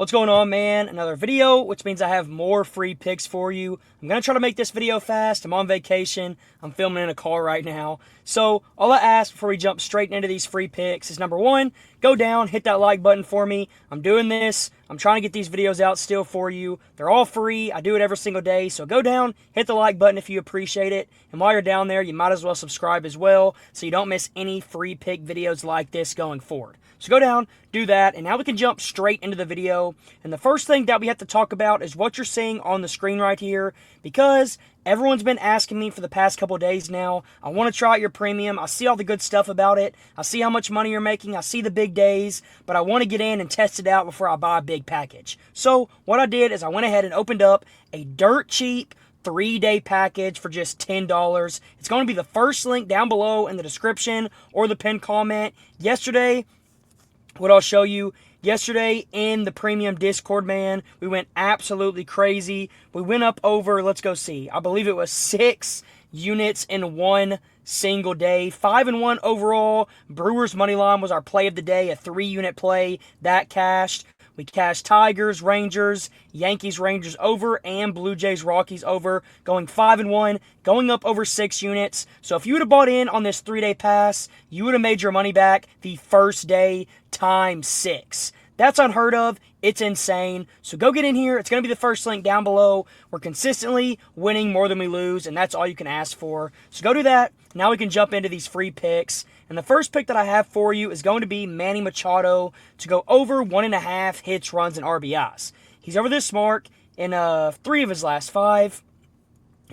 What's going on, man? Another video, which means I have more free picks for you. I'm going to try to make this video fast. I'm on vacation. I'm filming in a car right now. So all I ask before we jump straight into these free picks is number one, go down, hit that like button for me. I'm doing this. I'm trying to get these videos out still for you. They're all free. I do it every single day. So go down, hit the like button if you appreciate it. And while you're down there, you might as well subscribe as well so you don't miss any free pick videos like this going forward. So go down, do that, and now we can jump straight into the video. And the first thing that we have to talk about is what you're seeing on the screen right here, because everyone's been asking me for the past couple days now. I want to try out your premium. I see all the good stuff about it. I see how much money you're making. I see the big days, but I want to get in and test it out before I buy a big package. So what I did is I went ahead and opened up a dirt cheap 3-day package for just $10. It's going to be the first link down below in the description or the pinned comment. What I'll show you yesterday in the premium Discord, man, we went absolutely crazy. We went up over, let's go see, I believe it was 6 units in one single day. 5-1 overall. Brewers money line was our play of the day, a 3-unit play that cashed. We cashed Tigers, Rangers, Yankees, Rangers over, and Blue Jays, Rockies over, going 5-1, going up over 6 units. So if you would have bought in on this 3-day pass, you would have made your money back the first day times 6. That's unheard of. It's insane. So go get in here. It's going to be the first link down below. We're consistently winning more than we lose, and that's all you can ask for. So go do that. Now we can jump into these free picks. And the first pick that I have for you is going to be Manny Machado to go over 1.5 hits, runs, and RBIs. He's over this mark in 3 of his last 5,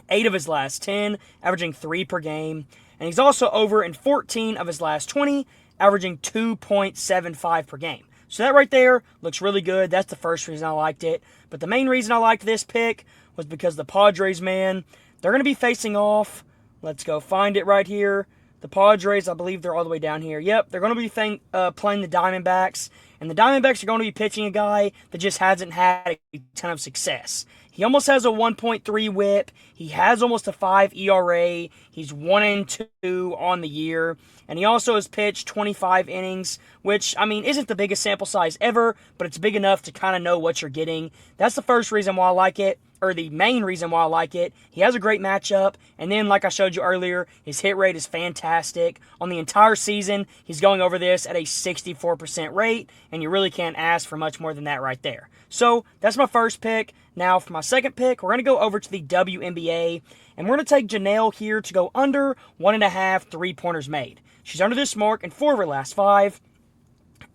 8 of his last 10, averaging 3 per game. And he's also over in 14 of his last 20, averaging 2.75 per game. So that right there looks really good. That's the first reason I liked it. But the main reason I liked this pick was because the Padres, man, they're going to be facing off. Let's go find it right here. The Padres, I believe they're all the way down here. Yep, they're going to be playing the Diamondbacks. And the Diamondbacks are going to be pitching a guy that just hasn't had a ton of success. He almost has a 1.3 whip. He has almost a 5 ERA. He's 1-2 on the year. And he also has pitched 25 innings, which, I mean, isn't the biggest sample size ever, but it's big enough to kind of know what you're getting. That's the first reason why I like it, or the main reason why I like it. He has a great matchup, and then, like I showed you earlier, his hit rate is fantastic. On the entire season, he's going over this at a 64% rate, and you really can't ask for much more than that right there. So, that's my first pick. Now, for my second pick, we're going to go over to the WNBA, and we're going to take Janelle here to go under 1.5 3-pointers made. She's under this mark in 4 of her last 5,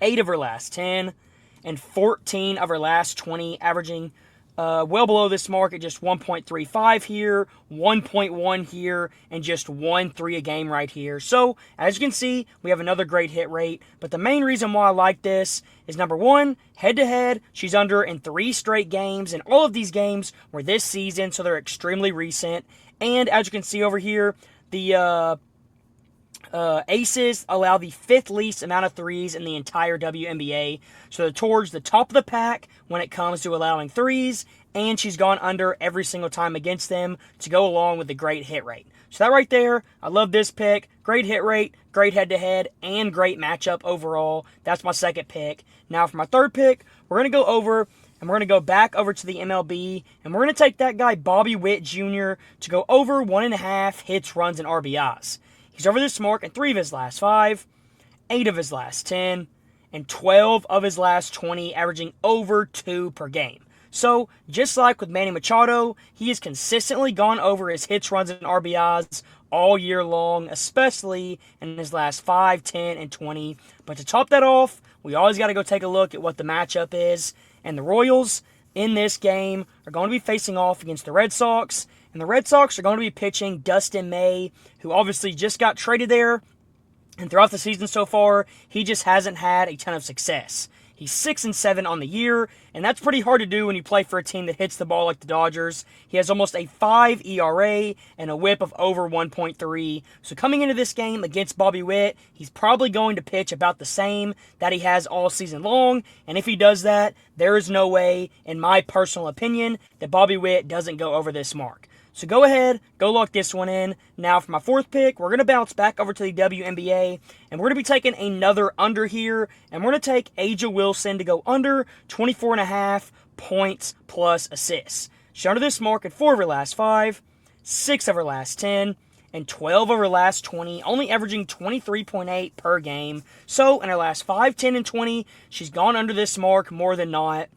8 of her last 10, and 14 of her last 20, averaging well below this mark at just 1.35 here, 1.1 here, and just 1.3 a game right here. So, as you can see, we have another great hit rate. But the main reason why I like this is, number one, head-to-head, she's under in 3 straight games, and all of these games were this season, so they're extremely recent. And as you can see over here, the Aces allow the 5th least amount of threes in the entire WNBA, so they're towards the top of the pack when it comes to allowing threes, and she's gone under every single time against them to go along with the great hit rate. So that right there, I love this pick. Great hit rate, great head-to-head, and great matchup overall. That's my second pick. Now for my third pick, we're going to go over, and we're going to go back over to the MLB, and we're going to take that guy, Wit Jr, to go over 1.5 hits, runs, and RBIs. He's over this mark in 3 of his last 5, 8 of his last 10, and 12 of his last 20, averaging over 2 per game. So, just like with Manny Machado, he has consistently gone over his hits, runs, and RBIs all year long, especially in his last 5, 10, and 20. But to top that off, we always got to go take a look at what the matchup is. And the Royals in this game are going to be facing off against the Red Sox. And the Red Sox are going to be pitching Dustin May, who obviously just got traded there. And throughout the season so far, he just hasn't had a ton of success. He's 6-7 on the year, and that's pretty hard to do when you play for a team that hits the ball like the Dodgers. He has almost a 5 ERA and a whip of over 1.3. So coming into this game against Bobby Witt, he's probably going to pitch about the same that he has all season long. And if he does that, there is no way, in my personal opinion, that Bobby Witt doesn't go over this mark. So go ahead, go lock this one in. Now for my fourth pick, we're going to bounce back over to the WNBA, and we're going to be taking another under here, and we're going to take Akala Wilson to go under 24.5 points plus assists. She's under this mark in 4 of her last 5, 6 of her last 10, and 12 of her last 20, only averaging 23.8 per game. So in her last 5, 10, and 20, she's gone under this mark more than not.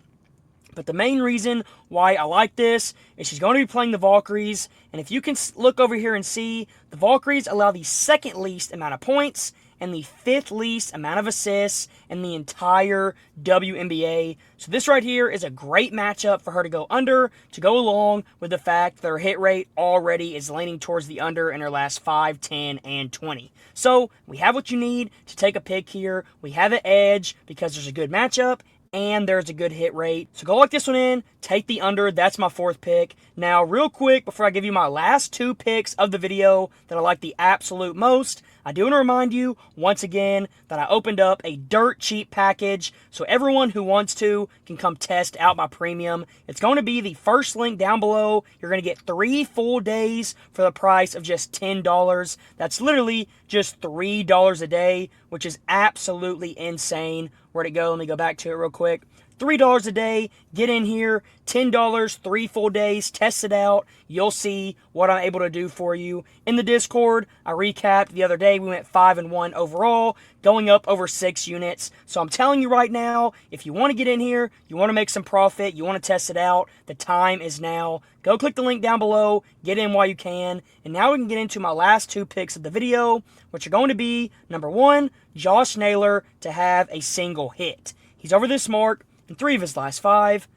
But the main reason why I like this is she's going to be playing the Valkyries. And if you can look over here and see, the Valkyries allow the second least amount of points and the 5th least amount of assists in the entire WNBA. So this right here is a great matchup for her to go under, to go along with the fact that her hit rate already is leaning towards the under in her last 5, 10, and 20. So we have what you need to take a pick here. We have an edge because there's a good matchup and there's a good hit rate. So go lock this one in, take the under. That's my fourth pick. Now, real quick, before I give you my last 2 picks of the video that I like the absolute most, I do want to remind you, once again, that I opened up a dirt cheap package, so everyone who wants to can come test out my premium. It's going to be the first link down below. You're going to get 3 full days for the price of just $10. That's literally just $3 a day, which is absolutely insane. Where'd it go? Let me go back to it real quick. $3 a day, get in here, $10, 3 full days, test it out. You'll see what I'm able to do for you. In the Discord, I recapped the other day, we went 5-1 overall, going up over 6 units. So I'm telling you right now, if you want to get in here, you want to make some profit, you want to test it out, the time is now. Go click the link down below, get in while you can. And now we can get into my last 2 picks of the video, which are going to be, number 1, Josh Naylor to have a single hit. He's over this mark in 3 of his last 5,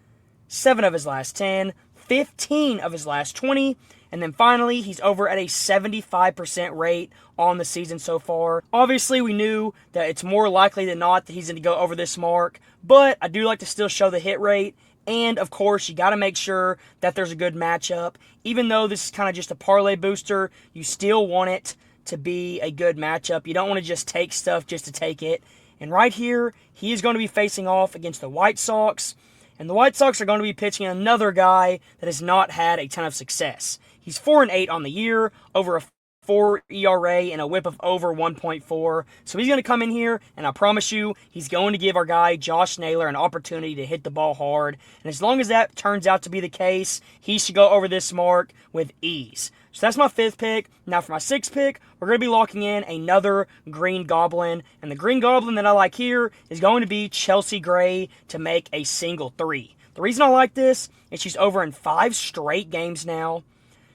7 of his last 10, 15 of his last 20, and then finally, he's over at a 75% rate on the season so far. Obviously, we knew that it's more likely than not that he's going to go over this mark, but I do like to still show the hit rate. And, of course, you got to make sure that there's a good matchup. Even though this is kind of just a parlay booster, you still want it to be a good matchup. You don't want to just take stuff just to take it. And right here, he is going to be facing off against the White Sox. And the White Sox are going to be pitching another guy that has not had a ton of success. He's 4-8 on the year, over a 4 ERA and a whip of over 1.4. So he's going to come in here, and I promise you, he's going to give our guy, Josh Naylor, an opportunity to hit the ball hard. And as long as that turns out to be the case, he should go over this mark with ease. So that's my 5th pick. Now for my 6th pick, we're going to be locking in another Green Goblin. And the Green Goblin that I like here is going to be Chelsea Gray to make a single 3. The reason I like this is she's over in 5 straight games now.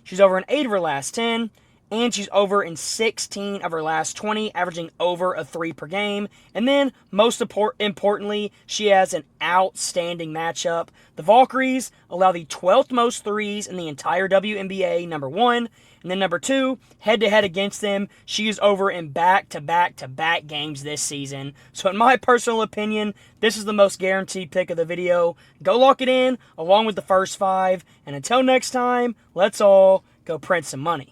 She's over in 8 of her last 10. And she's over in 16 of her last 20, averaging over a 3 per game. And then, most importantly, she has an outstanding matchup. The Valkyries allow the 12th most threes in the entire WNBA, number 1. And then number 2, head-to-head against them, she is over in back-to-back-to-back games this season. So in my personal opinion, this is the most guaranteed pick of the video. Go lock it in, along with the first 5. And until next time, let's all go print some money.